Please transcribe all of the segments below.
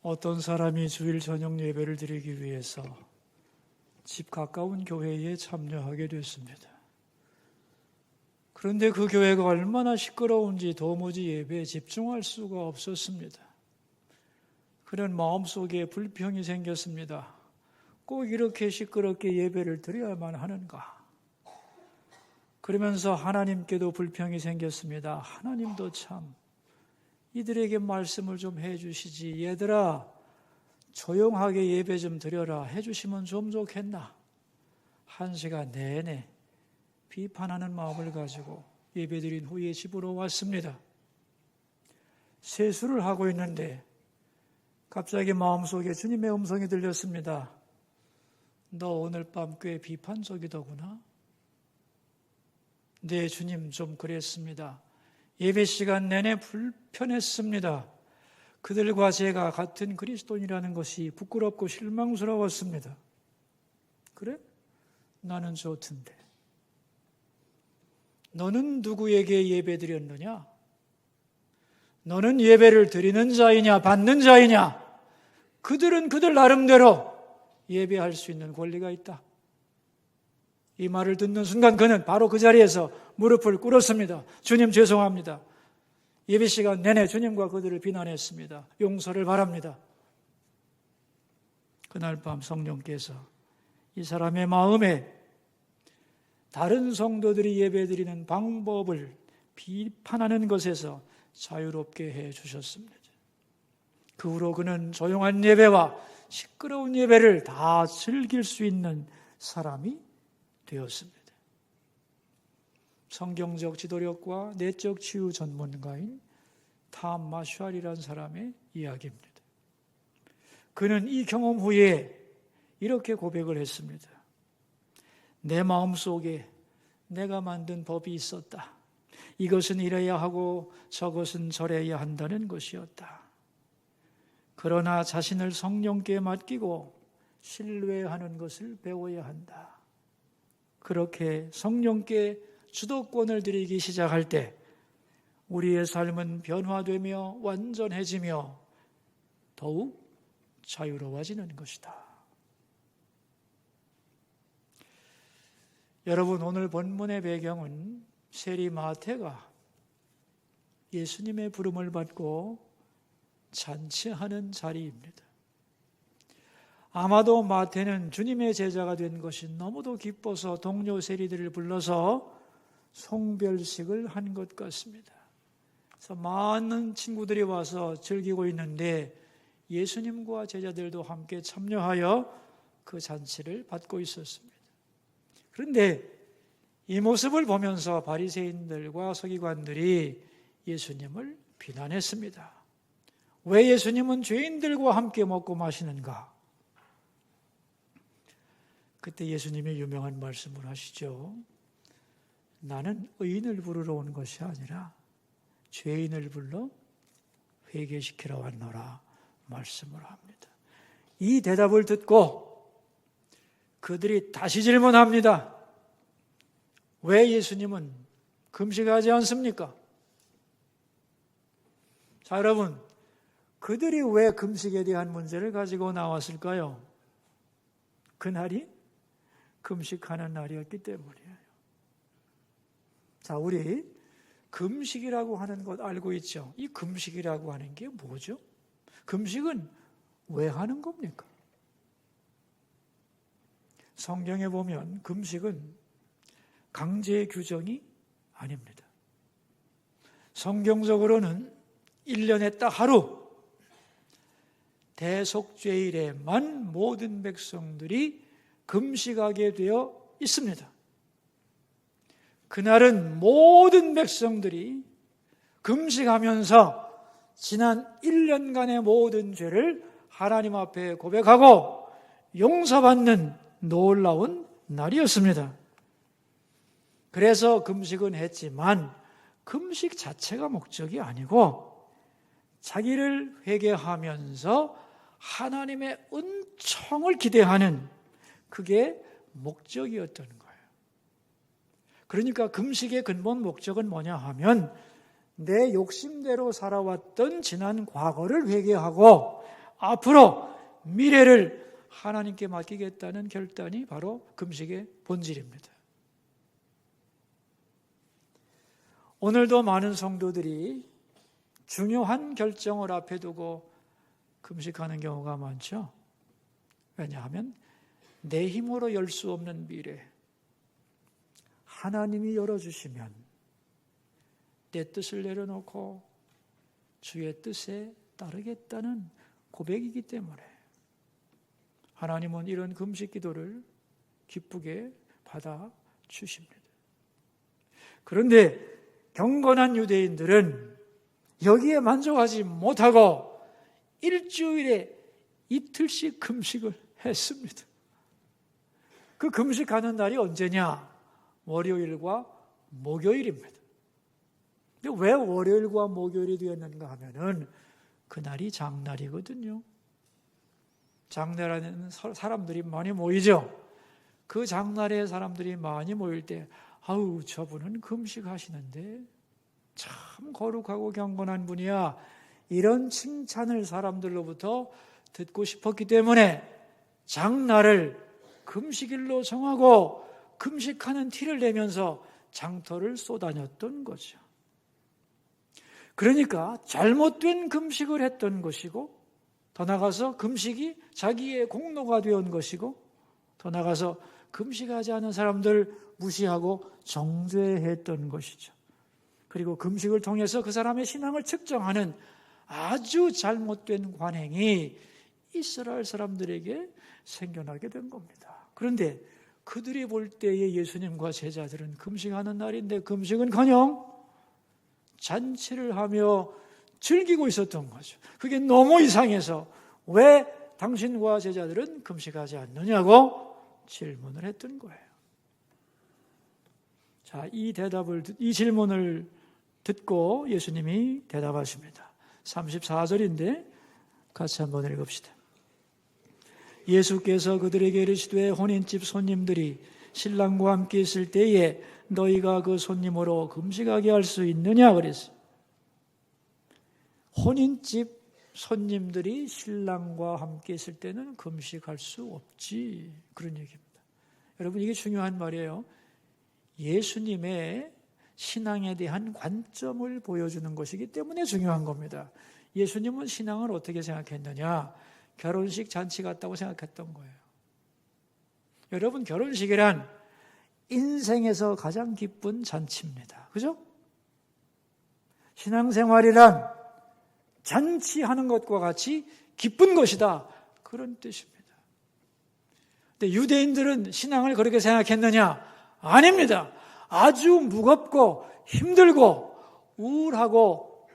어떤 사람이 주일 저녁 예배를 드리기 위해서 집 가까운 교회에 참여하게 됐습니다. 그런데 그 교회가 얼마나 시끄러운지 도무지 예배에 집중할 수가 없었습니다. 그런 마음속에 불평이 생겼습니다. 꼭 이렇게 시끄럽게 예배를 드려야만 하는가? 그러면서 하나님께도 불평이 생겼습니다. 하나님도 참 이들에게 말씀을 좀 해주시지. 얘들아, 조용하게 예배 좀 드려라. 해주시면 좀 좋겠나? 1시간 내내 비판하는 마음을 가지고 예배드린 후에 집으로 왔습니다. 세수를 하고 있는데 갑자기 마음속에 주님의 음성이 들렸습니다. 너 오늘 밤 꽤 비판적이더구나. 네, 주님, 좀 그랬습니다. 예배 시간 내내 불편했습니다. 그들과 제가 같은 그리스도인이라는 것이 부끄럽고 실망스러웠습니다. 그래? 나는 좋던데. 너는 누구에게 예배 드렸느냐? 너는 예배를 드리는 자이냐, 받는 자이냐? 그들은 그들 나름대로 예배할 수 있는 권리가 있다. 이 말을 듣는 순간 그는 바로 그 자리에서 무릎을 꿇었습니다. 주님 죄송합니다. 예배 시간 내내 주님과 그들을 비난했습니다. 용서를 바랍니다. 그날 밤 성령께서 이 사람의 마음에 다른 성도들이 예배드리는 방법을 비판하는 것에서 자유롭게 해 주셨습니다. 그 후로 그는 조용한 예배와 시끄러운 예배를 다 즐길 수 있는 사람이 되었습니다. 성경적 지도력과 내적 치유 전문가인 탐 마샬이라는 사람의 이야기입니다. 그는 이 경험 후에 이렇게 고백을 했습니다. 내 마음속에 내가 만든 법이 있었다. 이것은 이래야 하고 저것은 저래야 한다는 것이었다. 그러나 자신을 성령께 맡기고 신뢰하는 것을 배워야 한다. 그렇게 성령께 주도권을 드리기 시작할 때 우리의 삶은 변화되며 완전해지며 더욱 자유로워지는 것이다. 여러분, 오늘 본문의 배경은 세리 마태가 예수님의 부름을 받고 잔치하는 자리입니다. 아마도 마태는 주님의 제자가 된 것이 너무도 기뻐서 동료 세리들을 불러서 송별식을 한 것 같습니다. 그래서 많은 친구들이 와서 즐기고 있는데 예수님과 제자들도 함께 참여하여 그 잔치를 받고 있었습니다. 그런데 이 모습을 보면서 바리새인들과 서기관들이 예수님을 비난했습니다. 왜 예수님은 죄인들과 함께 먹고 마시는가? 그때 예수님이 유명한 말씀을 하시죠. 나는 의인을 부르러 온 것이 아니라 죄인을 불러 회개시키러 왔노라 말씀을 합니다. 이 대답을 듣고 그들이 다시 질문합니다. 왜 예수님은 금식하지 않습니까? 자, 여러분, 그들이 왜 금식에 대한 문제를 가지고 나왔을까요? 그날이 금식하는 날이었기 때문이에요. 자, 우리 금식이라고 하는 것 알고 있죠? 이 금식이라고 하는 게 뭐죠? 금식은 왜 하는 겁니까? 성경에 보면 금식은 강제 규정이 아닙니다. 성경적으로는 1년에 딱 하루 대속죄일에만 모든 백성들이 금식하게 되어 있습니다. 그날은 모든 백성들이 금식하면서 지난 1년간의 모든 죄를 하나님 앞에 고백하고 용서받는 놀라운 날이었습니다. 그래서 금식은 했지만 금식 자체가 목적이 아니고 자기를 회개하면서 하나님의 은총을 기대하는 그게 목적이었던 거예요. 그러니까 금식의 근본 목적은 뭐냐 하면 내 욕심대로 살아왔던 지난 과거를 회개하고 앞으로 미래를 하나님께 맡기겠다는 결단이 바로 금식의 본질입니다. 오늘도 많은 성도들이 중요한 결정을 앞에 두고 금식하는 경우가 많죠. 왜냐하면 내 힘으로 열 수 없는 미래, 하나님이 열어주시면 내 뜻을 내려놓고 주의 뜻에 따르겠다는 고백이기 때문에 하나님은 이런 금식 기도를 기쁘게 받아주십니다. 그런데 경건한 유대인들은 여기에 만족하지 못하고 일주일에 이틀씩 금식을 했습니다. 그 금식하는 날이 언제냐? 월요일과 목요일입니다. 근데 왜 월요일과 목요일이 되었는가 하면은 그날이 장날이거든요. 장날에는 사람들이 많이 모이죠. 그 장날에 사람들이 많이 모일 때 아우 저분은 금식하시는데 참 거룩하고 경건한 분이야, 이런 칭찬을 사람들로부터 듣고 싶었기 때문에 장날을 금식일로 정하고 금식하는 티를 내면서 장터를 쏘다녔던 거죠. 그러니까 잘못된 금식을 했던 것이고, 더 나아가서 금식이 자기의 공로가 되어온 것이고, 더 나아가서 금식하지 않은 사람들 무시하고 정죄했던 것이죠. 그리고 금식을 통해서 그 사람의 신앙을 측정하는 아주 잘못된 관행이 이스라엘 사람들에게 생겨나게 된 겁니다. 그런데 그들이 볼 때에 예수님과 제자들은 금식하는 날인데 금식은커녕 잔치를 하며 즐기고 있었던 거죠. 그게 너무 이상해서 왜 당신과 제자들은 금식하지 않느냐고 질문을 했던 거예요. 자, 이 질문을 듣고 예수님이 대답하십니다. 34절인데 같이 한번 읽읍시다. 예수께서 그들에게 이르시되 혼인집 손님들이 신랑과 함께 있을 때에 너희가 그 손님으로 금식하게 할 수 있느냐 그랬어요. 혼인집 손님들이 신랑과 함께 있을 때는 금식할 수 없지, 그런 얘기입니다. 여러분, 이게 중요한 말이에요. 예수님의 신앙에 대한 관점을 보여주는 것이기 때문에 중요한 겁니다. 예수님은 신앙을 어떻게 생각했느냐? 결혼식 잔치 같다고 생각했던 거예요. 여러분, 결혼식이란 인생에서 가장 기쁜 잔치입니다. 그죠? 신앙생활이란 잔치하는 것과 같이 기쁜 것이다, 그런 뜻입니다. 근데 유대인들은 신앙을 그렇게 생각했느냐? 아닙니다. 아주 무겁고 힘들고 우울하고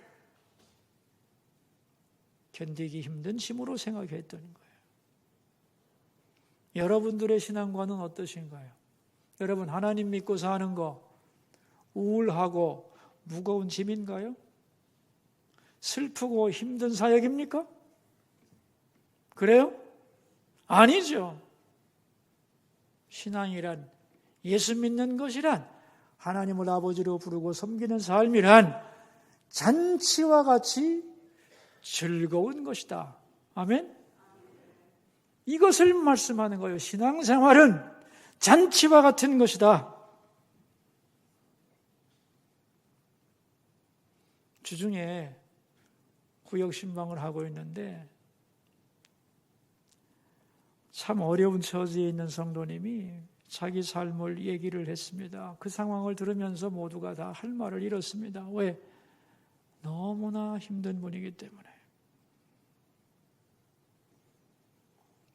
견디기 힘든 짐으로 생각했던 거예요. 여러분들의 신앙관은 어떠신가요? 여러분, 하나님 믿고 사는 거 우울하고 무거운 짐인가요? 슬프고 힘든 사역입니까? 그래요? 아니죠. 신앙이란, 예수 믿는 것이란, 하나님을 아버지로 부르고 섬기는 삶이란 잔치와 같이 즐거운 것이다. 아멘? 이것을 말씀하는 거예요. 신앙생활은 잔치와 같은 것이다. 주중에 구역신방을 하고 있는데 참 어려운 처지에 있는 성도님이 자기 삶을 얘기를 했습니다. 그 상황을 들으면서 모두가 다 할 말을 잃었습니다. 왜? 너무나 힘든 분이기 때문에.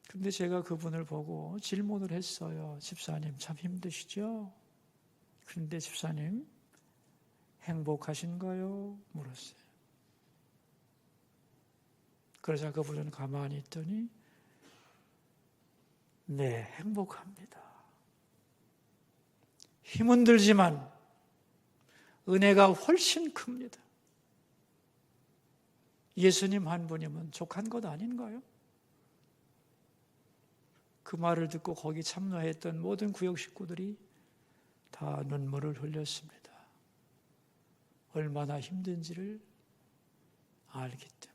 근데 제가 그분을 보고 질문을 했어요. 집사님, 참 힘드시죠? 그런데 집사님, 행복하신가요? 물었어요. 그러자 그분은 가만히 있더니 네, 행복합니다. 힘은 들지만 은혜가 훨씬 큽니다. 예수님 한 분이면 족한 것 아닌가요? 그 말을 듣고 거기 참여했던 모든 구역 식구들이 다 눈물을 흘렸습니다. 얼마나 힘든지를 알기 때문에.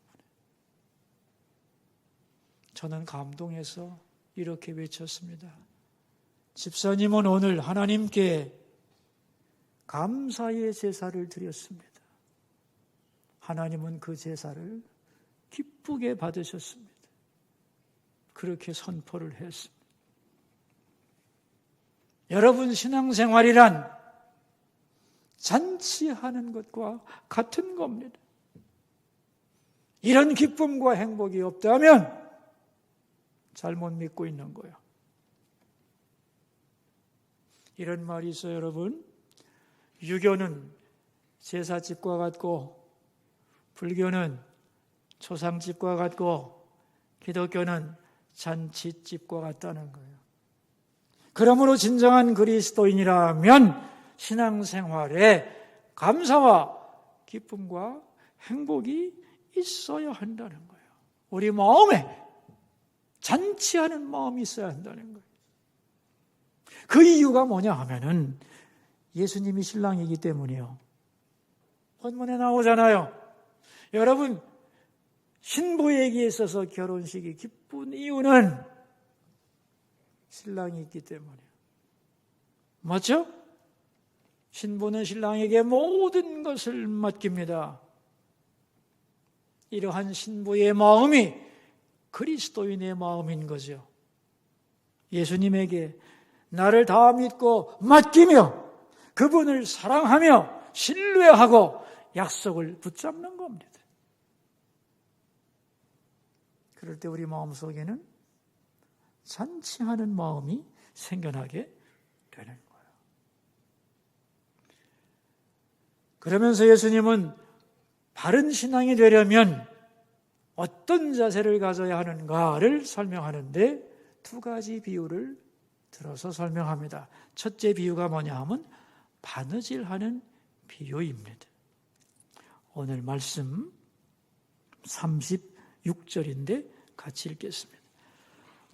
저는 감동해서 이렇게 외쳤습니다. 집사님은 오늘 하나님께 감사의 제사를 드렸습니다. 하나님은 그 제사를 기쁘게 받으셨습니다. 그렇게 선포를 했습니다. 여러분, 신앙생활이란 잔치하는 것과 같은 겁니다. 이런 기쁨과 행복이 없다면 잘못 믿고 있는 거예요. 이런 말이 있어요, 여러분. 유교는 제사집과 같고, 불교는 초상집과 같고, 기독교는 잔치집과 같다는 거예요. 그러므로 진정한 그리스도인이라면 신앙생활에 감사와 기쁨과 행복이 있어야 한다는 거예요. 우리 마음에 잔치하는 마음이 있어야 한다는 거예요. 그 이유가 뭐냐 하면은 예수님이 신랑이기 때문이요. 본문에 나오잖아요. 여러분, 신부에게 있어서 결혼식이 기쁜 이유는 신랑이 있기 때문이에요. 맞죠? 신부는 신랑에게 모든 것을 맡깁니다. 이러한 신부의 마음이 그리스도인의 마음인 거죠. 예수님에게 나를 다 믿고 맡기며 그분을 사랑하며 신뢰하고 약속을 붙잡는 겁니다. 그럴 때 우리 마음속에는 잔치하는 마음이 생겨나게 되는 거예요. 그러면서 예수님은 바른 신앙이 되려면 어떤 자세를 가져야 하는가를 설명하는데 두 가지 비유를 들어서 설명합니다. 첫째 비유가 뭐냐 하면 바느질하는 비유입니다. 오늘 말씀 36절인데 같이 읽겠습니다.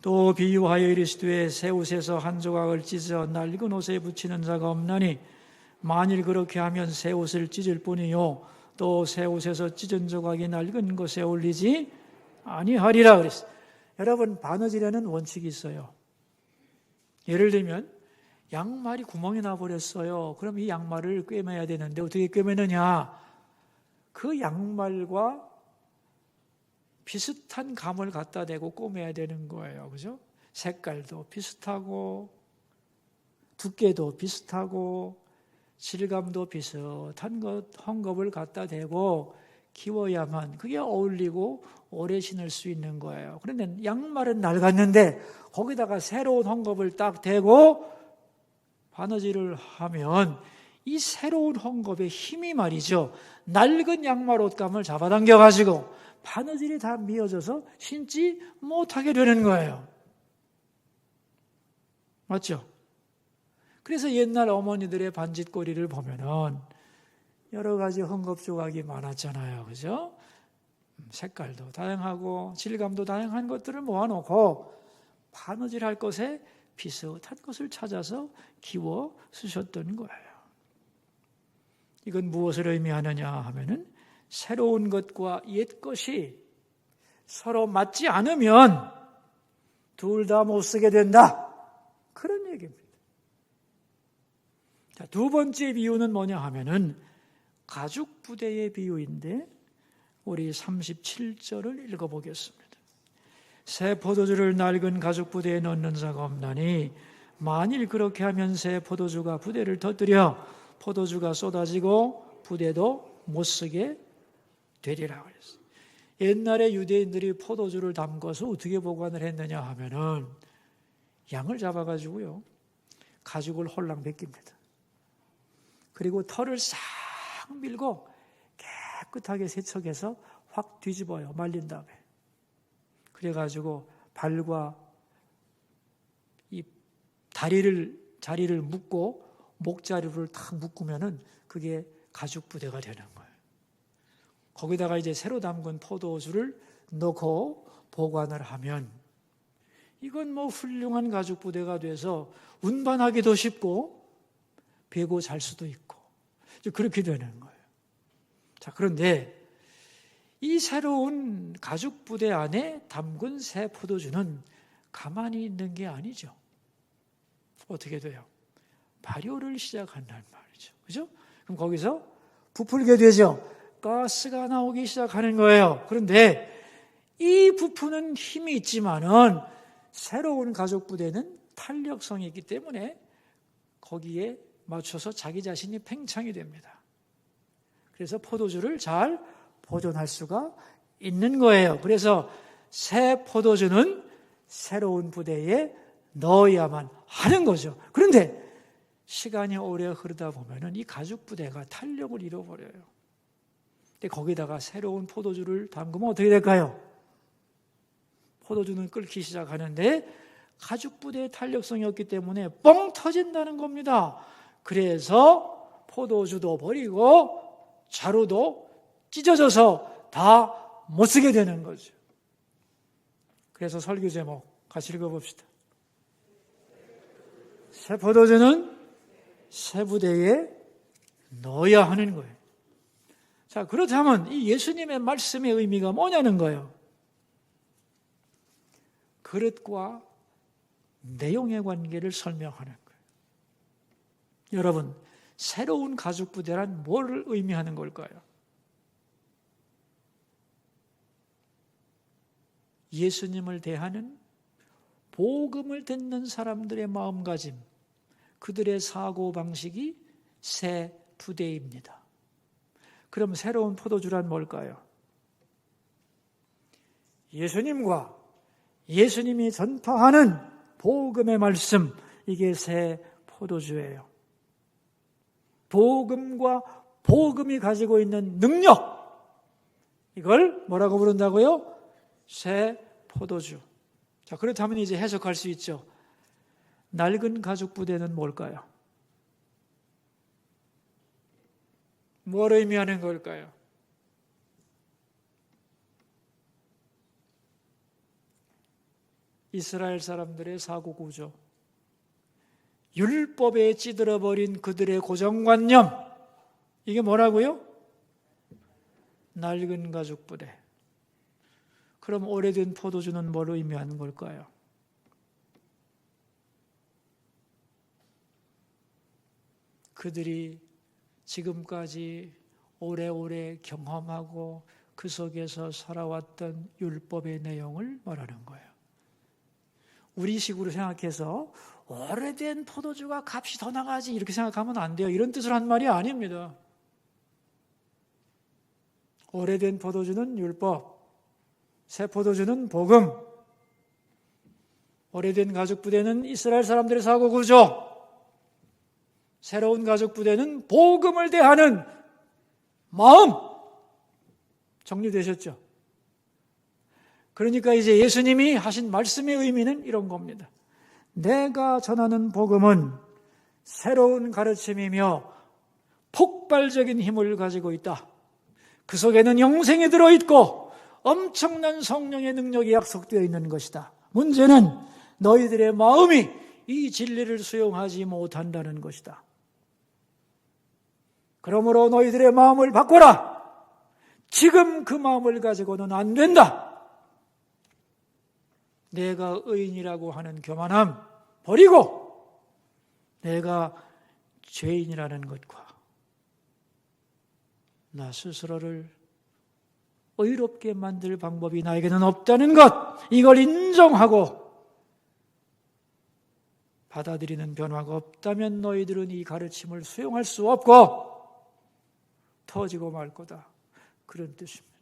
또 비유하여 이르시되 새 옷에서 한 조각을 찢어 낡은 옷에 붙이는 자가 없나니 만일 그렇게 하면 새 옷을 찢을 뿐이요 또 새 옷에서 찢은 조각이 낡은 것에 어울리지 아니하리라 그랬어요. 여러분, 바느질에는 원칙이 있어요. 예를 들면 양말이 구멍이 나버렸어요. 그럼 이 양말을 꿰매야 되는데 어떻게 꿰매느냐? 그 양말과 비슷한 감을 갖다 대고 꿰매야 되는 거예요. 그죠? 색깔도 비슷하고 두께도 비슷하고 질감도 비슷한 헝겊을 갖다 대고 끼워야만 그게 어울리고 오래 신을 수 있는 거예요. 그런데 양말은 낡았는데 거기다가 새로운 헝겊을 딱 대고 바느질을 하면 이 새로운 헝겊의 힘이 말이죠. 낡은 양말 옷감을 잡아당겨가지고 바느질이 다 미어져서 신지 못하게 되는 거예요. 맞죠? 그래서 옛날 어머니들의 반짓고리를 보면은 여러 가지 헝겊 조각이 많았잖아요. 그죠? 색깔도 다양하고 질감도 다양한 것들을 모아놓고 바느질할 것에 비슷한 것을 찾아서 끼워 쓰셨던 거예요. 이건 무엇을 의미하느냐 하면은 새로운 것과 옛 것이 서로 맞지 않으면 둘 다 못 쓰게 된다. 그런 얘기입니다. 자, 두 번째 비유는 뭐냐 하면은 가죽 부대의 비유인데 우리 37절을 읽어보겠습니다. 새 포도주를 낡은 가죽 부대에 넣는 자가 없나니 만일 그렇게 하면 새 포도주가 부대를 터뜨려 포도주가 쏟아지고 부대도 못 쓰게 되리라 그랬어요. 옛날에 유대인들이 포도주를 담궈서 어떻게 보관을 했느냐 하면은 양을 잡아가지고요 가죽을 홀랑 벗깁니다. 그리고 털을 싹 밀고 깨끗하게 세척해서 확 뒤집어요. 말린 다음에. 그래가지고 발과 이 자리를 묶고 목자리를 탁 묶으면은 그게 가죽 부대가 되는 거예요. 거기다가 이제 새로 담근 포도주를 넣고 보관을 하면 이건 뭐 훌륭한 가죽 부대가 돼서 운반하기도 쉽고 베고 잘 수도 있고 그렇게 되는 거예요. 자, 그런데 이 새로운 가죽 부대 안에 담근 새 포도주는 가만히 있는 게 아니죠. 어떻게 돼요? 발효를 시작한단 말이죠. 그죠? 그럼 거기서 부풀게 되죠. 가스가 나오기 시작하는 거예요. 그런데 이 부푸는 힘이 있지만은 새로운 가죽 부대는 탄력성이 있기 때문에 거기에 맞춰서 자기 자신이 팽창이 됩니다. 그래서 포도주를 잘 보존할 수가 있는 거예요. 그래서 새 포도주는 새로운 부대에 넣어야만 하는 거죠. 그런데 시간이 오래 흐르다 보면은 이 가죽 부대가 탄력을 잃어버려요. 근데 거기다가 새로운 포도주를 담그면 어떻게 될까요? 포도주는 끓기 시작하는데 가죽 부대의 탄력성이 없기 때문에 뻥 터진다는 겁니다. 그래서 포도주도 버리고 자루도 찢어져서 다 못 쓰게 되는 거죠. 그래서 설교 제목 같이 읽어봅시다. 새 포도주는 새 부대에 넣어야 하는 거예요. 자, 그렇다면 이 예수님의 말씀의 의미가 뭐냐는 거예요. 그릇과 내용의 관계를 설명하는 거예요. 여러분, 새로운 가죽 부대란 뭘 의미하는 걸까요? 예수님을 대하는 복음을 듣는 사람들의 마음가짐, 그들의 사고방식이 새 부대입니다. 그럼 새로운 포도주란 뭘까요? 예수님과 예수님이 전파하는 복음의 말씀, 이게 새 포도주예요. 복음과 복음이 가지고 있는 능력, 이걸 뭐라고 부른다고요? 새 포도주. 자, 그렇다면 이제 해석할 수 있죠. 낡은 가죽 부대는 뭘까요? 뭘 의미하는 걸까요? 이스라엘 사람들의 사고구조, 율법에 찌들어버린 그들의 고정관념, 이게 뭐라고요? 낡은 가죽 부대. 그럼 오래된 포도주는 뭘 의미하는 걸까요? 그들이 지금까지 오래오래 경험하고 그 속에서 살아왔던 율법의 내용을 말하는 거예요. 우리식으로 생각해서 오래된 포도주가 값이 더 나가지 이렇게 생각하면 안 돼요. 이런 뜻을 한 말이 아닙니다. 오래된 포도주는 율법, 새 포도주는 복음, 오래된 가죽 부대는 이스라엘 사람들의 사고구조, 새로운 가죽 부대는 복음을 대하는 마음. 정리되셨죠? 그러니까 이제 예수님이 하신 말씀의 의미는 이런 겁니다. 내가 전하는 복음은 새로운 가르침이며 폭발적인 힘을 가지고 있다. 그 속에는 영생이 들어있고 엄청난 성령의 능력이 약속되어 있는 것이다. 문제는 너희들의 마음이 이 진리를 수용하지 못한다는 것이다. 그러므로 너희들의 마음을 바꿔라. 지금 그 마음을 가지고는 안 된다. 내가 의인이라고 하는 교만함 버리고 내가 죄인이라는 것과 나 스스로를 의롭게 만들 방법이 나에게는 없다는 것, 이걸 인정하고 받아들이는 변화가 없다면 너희들은 이 가르침을 수용할 수 없고 터지고 말 거다. 그런 뜻입니다.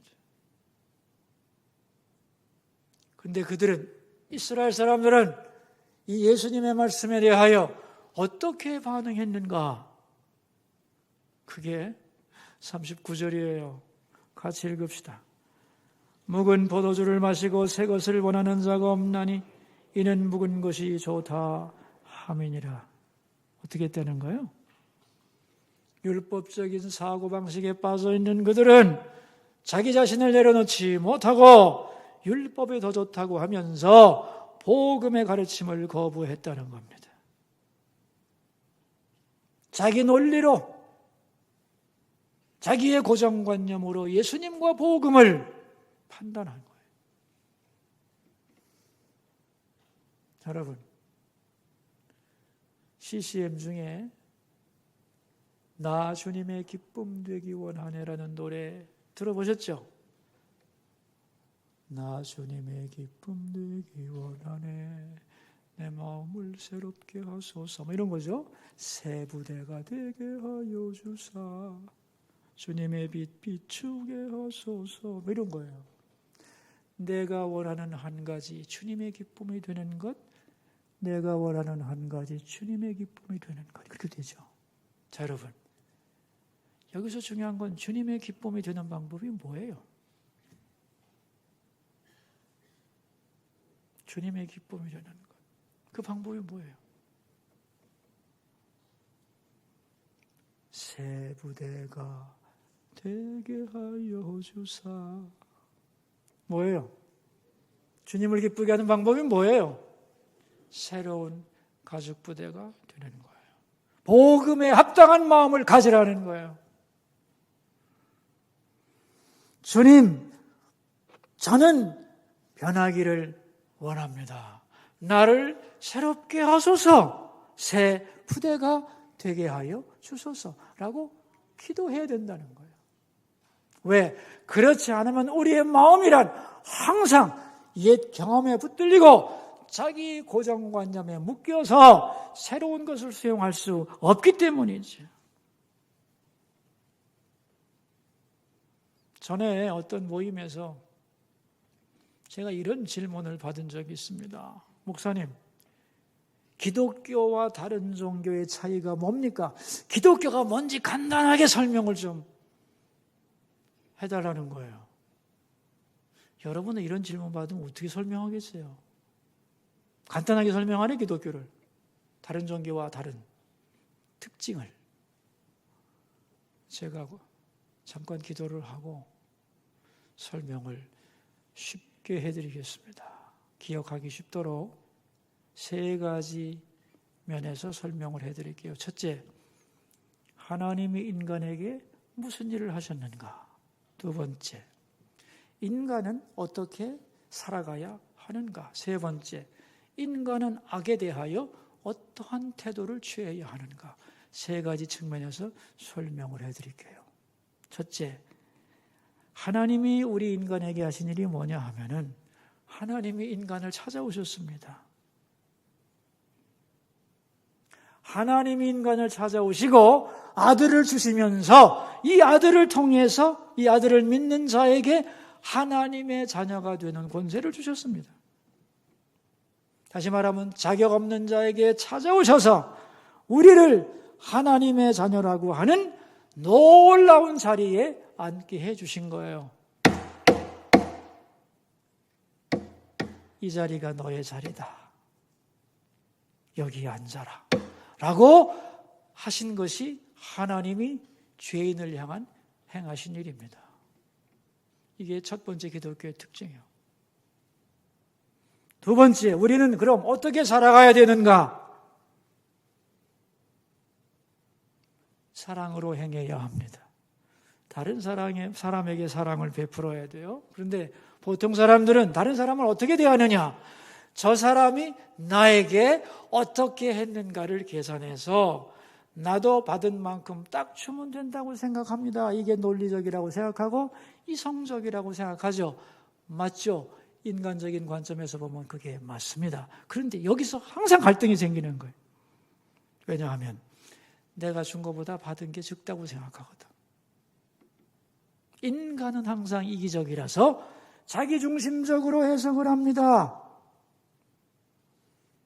근데 그들은, 이스라엘 사람들은 이 예수님의 말씀에 대하여 어떻게 반응했는가? 그게 39절이에요. 같이 읽읍시다. 묵은 포도주를 마시고 새 것을 원하는 자가 없나니 이는 묵은 것이 좋다 함이니라. 어떻게 되는 거예요? 율법적인 사고방식에 빠져있는 그들은 자기 자신을 내려놓지 못하고 율법이 더 좋다고 하면서 복음의 가르침을 거부했다는 겁니다. 자기 논리로, 자기의 고정관념으로 예수님과 복음을 판단한 거예요. 여러분, CCM 중에 나 주님의 기쁨 되기 원하네라는 노래 들어보셨죠? 나 주님의 기쁨 되기 원하네, 내 마음을 새롭게 하소서, 뭐 이런 거죠. 새 부대가 되게 하여 주사, 주님의 빛 비추게 하소서, 뭐 이런 거예요. 내가 원하는 한 가지 주님의 기쁨이 되는 것, 내가 원하는 한 가지 주님의 기쁨이 되는 것, 그렇게 되죠. 자, 여러분, 여기서 중요한 건 주님의 기쁨이 되는 방법이 뭐예요? 주님의 기쁨이 되는 것, 그 방법이 뭐예요? 새 부대가 되게 하여 주사. 뭐예요? 주님을 기쁘게 하는 방법이 뭐예요? 새로운 가죽 부대가 되는 거예요. 복음에 합당한 마음을 가지라는 거예요. 주님, 저는 변하기를 원합니다. 나를 새롭게 하소서, 새 부대가 되게 하여 주소서라고 기도해야 된다는 거예요. 왜? 그렇지 않으면 우리의 마음이란 항상 옛 경험에 붙들리고 자기 고정관념에 묶여서 새로운 것을 수용할 수 없기 때문이지. 전에 어떤 모임에서 제가 이런 질문을 받은 적이 있습니다. 목사님, 기독교와 다른 종교의 차이가 뭡니까? 기독교가 뭔지 간단하게 설명을 좀 해달라는 거예요. 여러분은 이런 질문 받으면 어떻게 설명하겠어요? 간단하게 설명하래, 기독교를. 다른 종교와 다른 특징을. 제가 잠깐 기도를 하고 설명을 쉽게 해드리겠습니다. 기억하기 쉽도록 세 가지 면에서 설명을 해드릴게요. 첫째, 하나님이 인간에게 무슨 일을 하셨는가? 두 번째, 인간은 어떻게 살아가야 하는가? 세 번째, 인간은 악에 대하여 어떠한 태도를 취해야 하는가? 세 가지 측면에서 설명을 해드릴게요. 첫째, 하나님이 우리 인간에게 하신 일이 뭐냐 하면은 하나님이 인간을 찾아오셨습니다. 하나님이 인간을 찾아오시고 아들을 주시면서 이 아들을 통해서 이 아들을 믿는 자에게 하나님의 자녀가 되는 권세를 주셨습니다. 다시 말하면 자격 없는 자에게 찾아오셔서 우리를 하나님의 자녀라고 하는 놀라운 자리에 앉게 해주신 거예요. 이 자리가 너의 자리다. 여기 앉아라. 라고 하신 것이 하나님이 죄인을 향한 행하신 일입니다. 이게 첫 번째 기독교의 특징이에요. 두 번째, 우리는 그럼 어떻게 살아가야 되는가? 사랑으로 행해야 합니다. 다른 사람에게 사랑을 베풀어야 돼요. 그런데 보통 사람들은 다른 사람을 어떻게 대하느냐? 저 사람이 나에게 어떻게 했는가를 계산해서 나도 받은 만큼 딱 주면 된다고 생각합니다. 이게 논리적이라고 생각하고 이성적이라고 생각하죠. 맞죠? 인간적인 관점에서 보면 그게 맞습니다. 그런데 여기서 항상 갈등이 생기는 거예요. 왜냐하면 내가 준 것보다 받은 게 적다고 생각하거든. 인간은 항상 이기적이라서 자기중심적으로 해석을 합니다.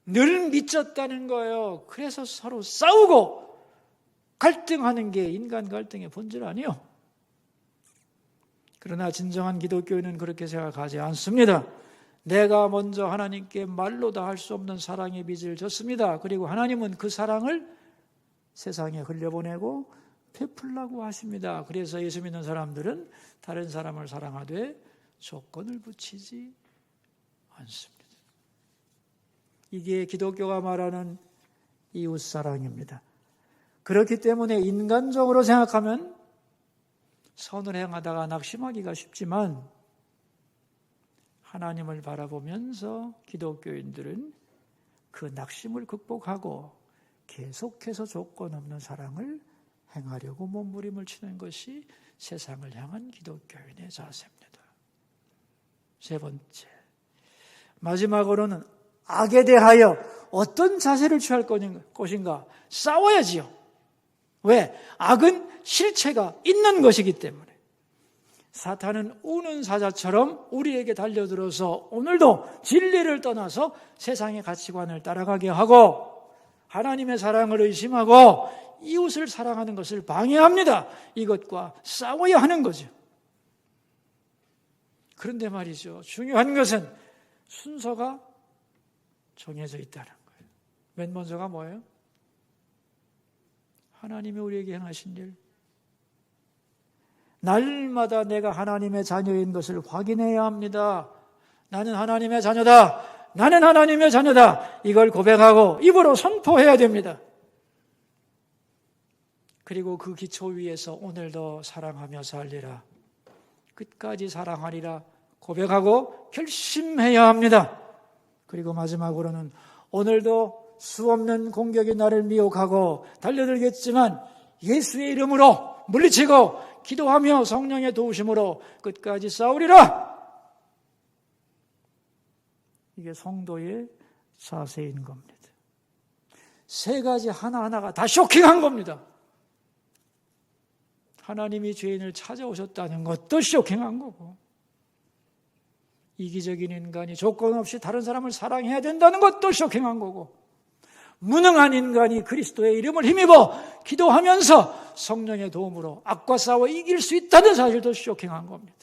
늘 미쳤다는 거예요. 그래서 서로 싸우고 갈등하는 게 인간 갈등의 본질 아니에요. 그러나 진정한 기독교인은 그렇게 생각하지 않습니다. 내가 먼저 하나님께 말로 다 할 수 없는 사랑의 빚을 졌습니다. 그리고 하나님은 그 사랑을 세상에 흘려보내고 베풀라고 하십니다. 그래서 예수 믿는 사람들은 다른 사람을 사랑하되 조건을 붙이지 않습니다. 이게 기독교가 말하는 이웃사랑입니다. 그렇기 때문에 인간적으로 생각하면 선을 행하다가 낙심하기가 쉽지만 하나님을 바라보면서 기독교인들은 그 낙심을 극복하고 계속해서 조건 없는 사랑을 행하려고 몸부림을 치는 것이 세상을 향한 기독교인의 자세입니다. 세 번째, 마지막으로는 악에 대하여 어떤 자세를 취할 것인가? 싸워야지요. 왜? 악은 실체가 있는 것이기 때문에. 사탄은 우는 사자처럼 우리에게 달려들어서 오늘도 진리를 떠나서 세상의 가치관을 따라가게 하고 하나님의 사랑을 의심하고 이웃을 사랑하는 것을 방해합니다. 이것과 싸워야 하는 거죠. 그런데 말이죠, 중요한 것은 순서가 정해져 있다는 거예요. 맨 먼저가 뭐예요? 하나님이 우리에게 행하신 일. 날마다 내가 하나님의 자녀인 것을 확인해야 합니다. 나는 하나님의 자녀다. 나는 하나님의 자녀다. 이걸 고백하고 입으로 선포해야 됩니다. 그리고 그 기초 위에서 오늘도 사랑하며 살리라. 끝까지 사랑하리라 고백하고 결심해야 합니다. 그리고 마지막으로는 오늘도 수없는 공격이 나를 미혹하고 달려들겠지만 예수의 이름으로 물리치고 기도하며 성령의 도우심으로 끝까지 싸우리라. 이게 성도의 자세인 겁니다. 세 가지 하나하나가 다 쇼킹한 겁니다. 하나님이 죄인을 찾아오셨다는 것도 쇼킹한 거고, 이기적인 인간이 조건 없이 다른 사람을 사랑해야 된다는 것도 쇼킹한 거고, 무능한 인간이 그리스도의 이름을 힘입어 기도하면서 성령의 도움으로 악과 싸워 이길 수 있다는 사실도 쇼킹한 겁니다.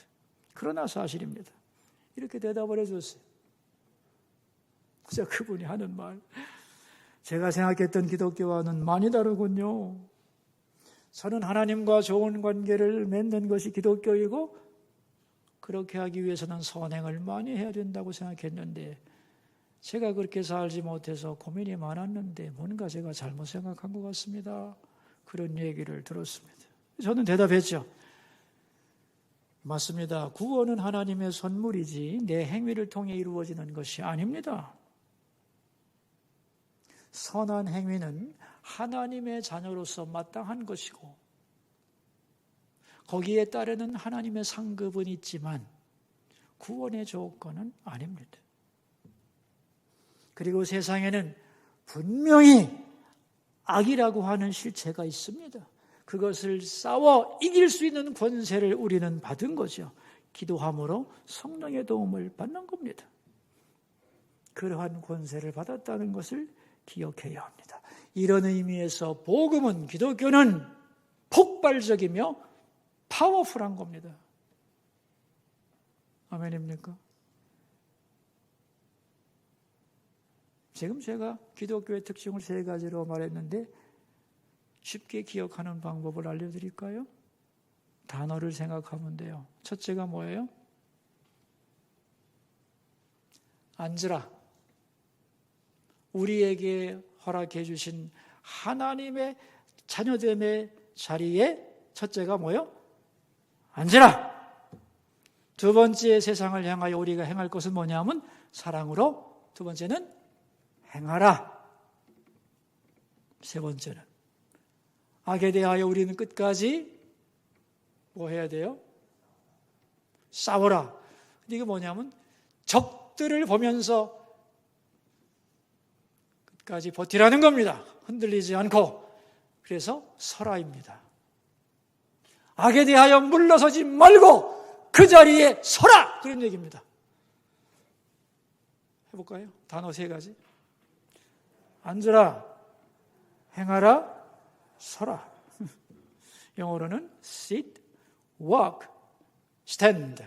그러나 사실입니다. 이렇게 대답을 해줬어요. 진짜 그분이 하는 말, 제가 생각했던 기독교와는 많이 다르군요. 저는 하나님과 좋은 관계를 맺는 것이 기독교이고 그렇게 하기 위해서는 선행을 많이 해야 된다고 생각했는데 제가 그렇게 살지 못해서 고민이 많았는데 뭔가 제가 잘못 생각한 것 같습니다. 그런 얘기를 들었습니다. 저는 대답했죠. 맞습니다. 구원은 하나님의 선물이지 내 행위를 통해 이루어지는 것이 아닙니다. 선한 행위는 하나님의 자녀로서 마땅한 것이고 거기에 따르는 하나님의 상급은 있지만 구원의 조건은 아닙니다. 그리고 세상에는 분명히 악이라고 하는 실체가 있습니다. 그것을 싸워 이길 수 있는 권세를 우리는 받은 거죠. 기도함으로 성령의 도움을 받는 겁니다. 그러한 권세를 받았다는 것을 기억해야 합니다. 이런 의미에서 복음은, 기독교는 폭발적이며 파워풀한 겁니다. 아멘입니까? 지금 제가 기독교의 특징을 세 가지로 말했는데 쉽게 기억하는 방법을 알려드릴까요? 단어를 생각하면 돼요. 첫째가 뭐예요? 앉으라. 우리에게 허락해 주신 하나님의 자녀됨의 자리에 첫째가 뭐예요? 앉으라. 두 번째, 세상을 향하여 우리가 행할 것은 뭐냐면 사랑으로. 두 번째는 행하라. 세 번째는 악에 대하여 우리는 끝까지 뭐 해야 돼요? 싸워라. 근데 이게 뭐냐면 적들을 보면서 끝까지 버티라는 겁니다. 흔들리지 않고. 그래서 설아입니다. 악에 대하여 물러서지 말고 그 자리에 서라. 그런 얘기입니다. 해볼까요? 단어 세 가지. 앉으라, 행하라, 서라. 영어로는 sit, walk, stand.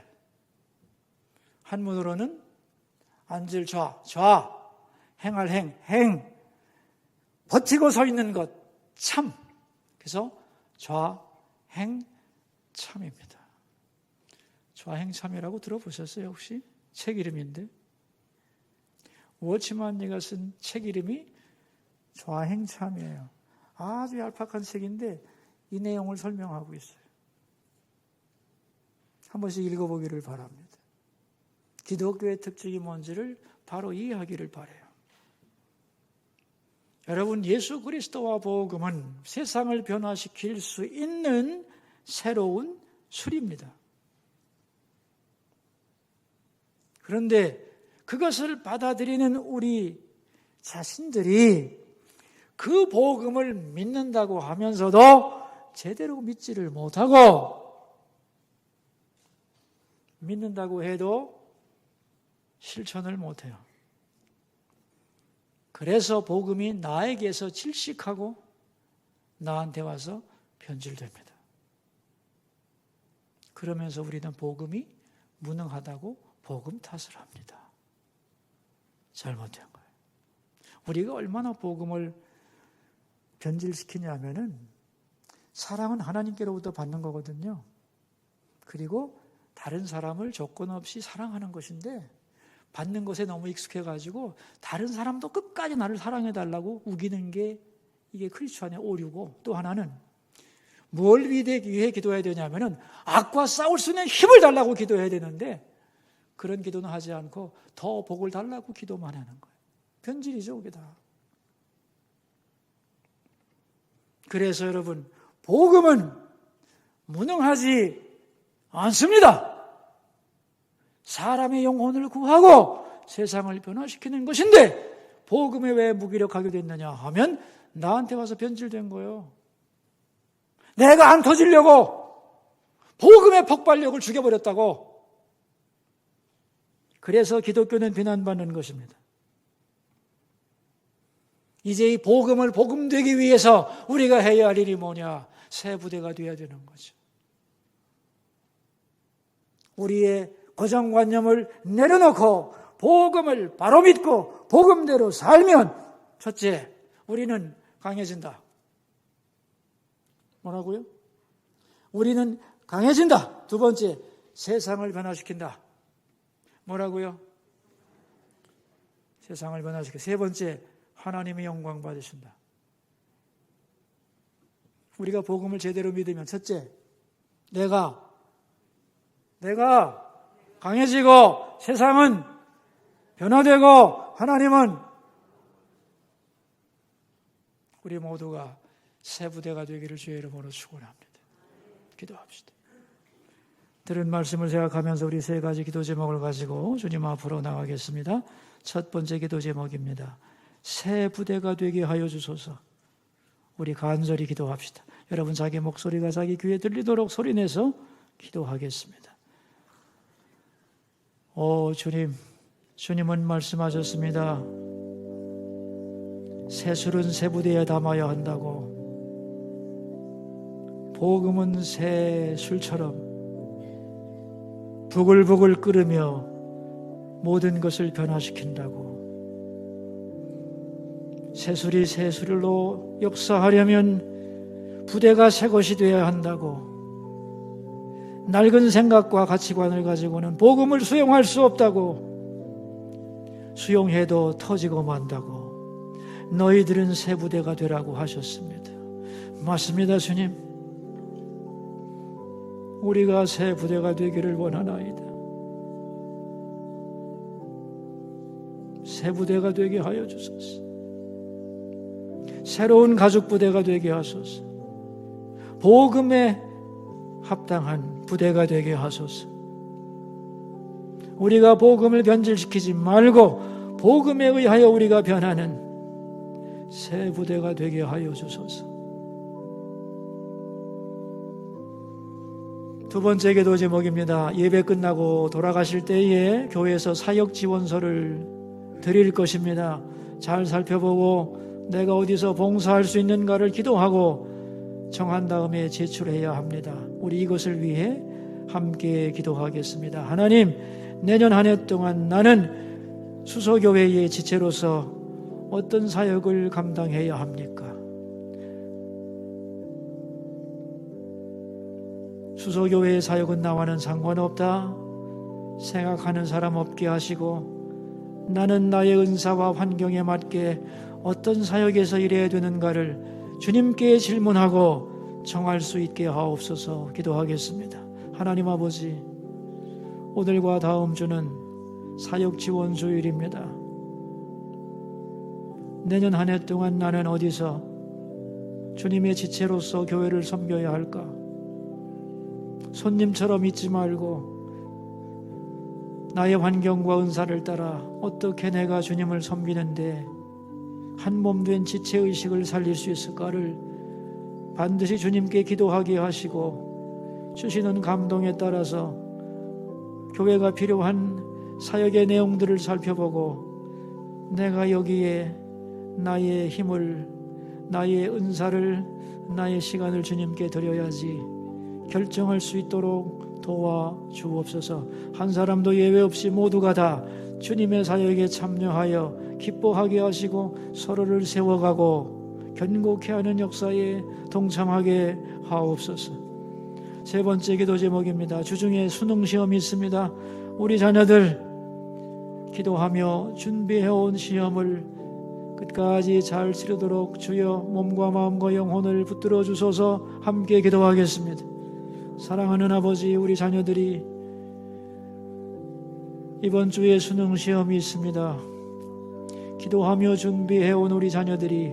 한문으로는 앉을 좌, 행할 행, 버티고 서 있는 것, 참. 그래서 좌행 참입니다. 좌행 참이라고 들어보셨어요, 혹시? 책 이름인데. 워치만니가 쓴 책 이름이 좌행 참이에요. 아주 얄팍한 책인데 이 내용을 설명하고 있어요. 한 번씩 읽어보기를 바랍니다. 기독교의 특징이 뭔지를 바로 이해하기를 바라요. 여러분, 예수 그리스도와 복음은 세상을 변화시킬 수 있는 새로운 술입니다. 그런데 그것을 받아들이는 우리 자신들이 그 복음을 믿는다고 하면서도 제대로 믿지를 못하고, 믿는다고 해도 실천을 못해요. 그래서 복음이 나에게서 질식하고 나한테 와서 변질됩니다. 그러면서 우리는 복음이 무능하다고 복음 탓을 합니다. 잘못된 거예요. 우리가 얼마나 복음을 변질시키냐면은 사랑은 하나님께로부터 받는 거거든요. 그리고 다른 사람을 조건 없이 사랑하는 것인데 받는 것에 너무 익숙해가지고 다른 사람도 끝까지 나를 사랑해달라고 우기는 게 이게 크리스천의 오류고, 또 하나는 뭘 위해 기도해야 되냐면은 악과 싸울 수 있는 힘을 달라고 기도해야 되는데 그런 기도는 하지 않고 더 복을 달라고 기도만 하는 거예요. 변질이죠, 그게 다. 그래서 여러분, 복음은 무능하지 않습니다. 사람의 영혼을 구하고 세상을 변화시키는 것인데 복음에 왜 무기력하게 됐느냐 하면 나한테 와서 변질된 거예요. 내가 안 터지려고 복음의 폭발력을 죽여버렸다고. 그래서 기독교는 비난받는 것입니다. 이제 이 복음을 복음되기 위해서 우리가 해야 할 일이 뭐냐? 새 부대가 되어야 되는 거죠. 우리의 고정관념을 내려놓고 복음을 바로 믿고 복음대로 살면, 첫째, 우리는 강해진다. 뭐라고요? 우리는 강해진다. 두 번째, 세상을 변화시킨다. 뭐라고요? 세상을 변화시킨다. 세 번째, 하나님의 영광 받으신다. 우리가 복음을 제대로 믿으면, 첫째, 내가 강해지고 세상은 변화되고 하나님은, 우리 모두가 새 부대가 되기를 주의 이름으로 축원합니다. 기도합시다. 들은 말씀을 생각하면서 우리 세 가지 기도 제목을 가지고 주님 앞으로 나가겠습니다. 첫 번째 기도 제목입니다. 새 부대가 되게 하여 주소서. 우리 간절히 기도합시다. 여러분, 자기 목소리가 자기 귀에 들리도록 소리내서 기도하겠습니다. 오 주님, 주님은 말씀하셨습니다. 새 술은 새 부대에 담아야 한다고. 복음은 새 술처럼 부글부글 끓으며 모든 것을 변화시킨다고. 새 술이 새 술로 역사하려면 부대가 새 것이 되어야 한다고. 낡은 생각과 가치관을 가지고는 복음을 수용할 수 없다고. 수용해도 터지고 만다고. 너희들은 새 부대가 되라고 하셨습니다. 맞습니다, 주님. 우리가 새 부대가 되기를 원하나이다. 새 부대가 되게 하여 주소서. 새로운 가족 부대가 되게 하소서. 복음에 합당한 부대가 되게 하소서. 우리가 복음을 변질시키지 말고 복음에 의하여 우리가 변하는 새 부대가 되게 하여 주소서. 두 번째 기도 제목입니다. 예배 끝나고 돌아가실 때에 교회에서 사역 지원서를 드릴 것입니다. 잘 살펴보고 내가 어디서 봉사할 수 있는가를 기도하고 정한 다음에 제출해야 합니다. 우리 이것을 위해 함께 기도하겠습니다. 하나님, 내년 한 해 동안 나는 수소교회의 지체로서 어떤 사역을 감당해야 합니까? 수소교회의 사역은 나와는 상관없다 생각하는 사람 없게 하시고, 나는 나의 은사와 환경에 맞게 어떤 사역에서 일해야 되는가를 주님께 질문하고 정할 수 있게 하옵소서. 기도하겠습니다. 하나님 아버지, 오늘과 다음 주는 사역 지원 주일입니다. 내년 한 해 동안 나는 어디서 주님의 지체로서 교회를 섬겨야 할까? 손님처럼 있지 말고 나의 환경과 은사를 따라 어떻게 내가 주님을 섬기는데 한 몸 된 지체의식을 살릴 수 있을까를 반드시 주님께 기도하게 하시고 주시는 감동에 따라서 교회가 필요한 사역의 내용들을 살펴보고 내가 여기에 나의 힘을, 나의 은사를, 나의 시간을 주님께 드려야지 결정할 수 있도록 도와주옵소서. 한 사람도 예외 없이 모두가 다 주님의 사역에 참여하여 기뻐하게 하시고 서로를 세워가고 견고케 하는 역사에 동참하게 하옵소서. 세 번째 기도 제목입니다. 주중에 수능시험이 있습니다. 우리 자녀들 기도하며 준비해온 시험을 끝까지 잘 치르도록 주여 몸과 마음과 영혼을 붙들어 주소서. 함께 기도하겠습니다. 사랑하는 아버지, 우리 자녀들이 이번 주에 수능 시험이 있습니다. 기도하며 준비해온 우리 자녀들이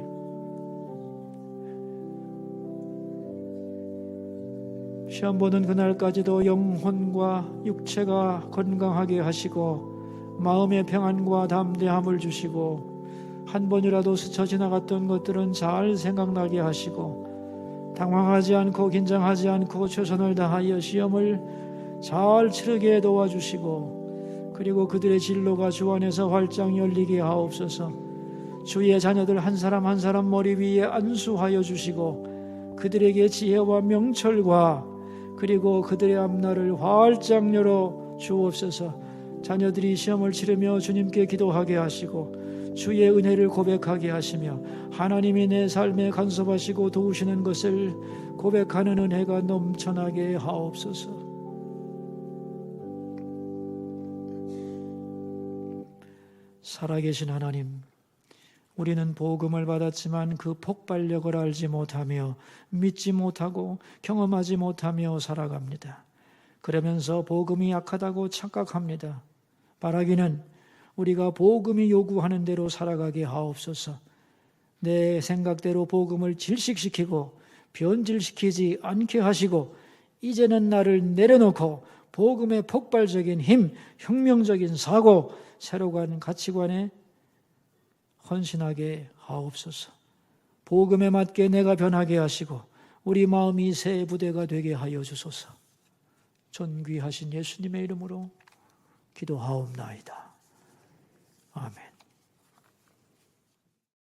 시험 보는 그날까지도 영혼과 육체가 건강하게 하시고 마음의 평안과 담대함을 주시고 한 번이라도 스쳐 지나갔던 것들은 잘 생각나게 하시고 당황하지 않고 긴장하지 않고 최선을 다하여 시험을 잘 치르게 도와주시고 그리고 그들의 진로가 주 안에서 활짝 열리게 하옵소서. 주의 자녀들 한 사람 한 사람 머리 위에 안수하여 주시고 그들에게 지혜와 명철과 그리고 그들의 앞날을 활짝 열어 주옵소서. 자녀들이 시험을 치르며 주님께 기도하게 하시고 주의 은혜를 고백하게 하시며 하나님이 내 삶에 간섭하시고 도우시는 것을 고백하는 은혜가 넘쳐나게 하옵소서. 살아계신 하나님, 우리는 복음을 받았지만 그 폭발력을 알지 못하며 믿지 못하고 경험하지 못하며 살아갑니다. 그러면서 복음이 약하다고 착각합니다. 바라기는 우리가 복음이 요구하는 대로 살아가게 하옵소서. 내 생각대로 복음을 질식시키고 변질시키지 않게 하시고 이제는 나를 내려놓고 복음의 폭발적인 힘, 혁명적인 사고, 새로운 가치관에 헌신하게 하옵소서. 복음에 맞게 내가 변하게 하시고 우리 마음이 새 부대가 되게 하여 주소서. 존귀하신 예수님의 이름으로 기도하옵나이다.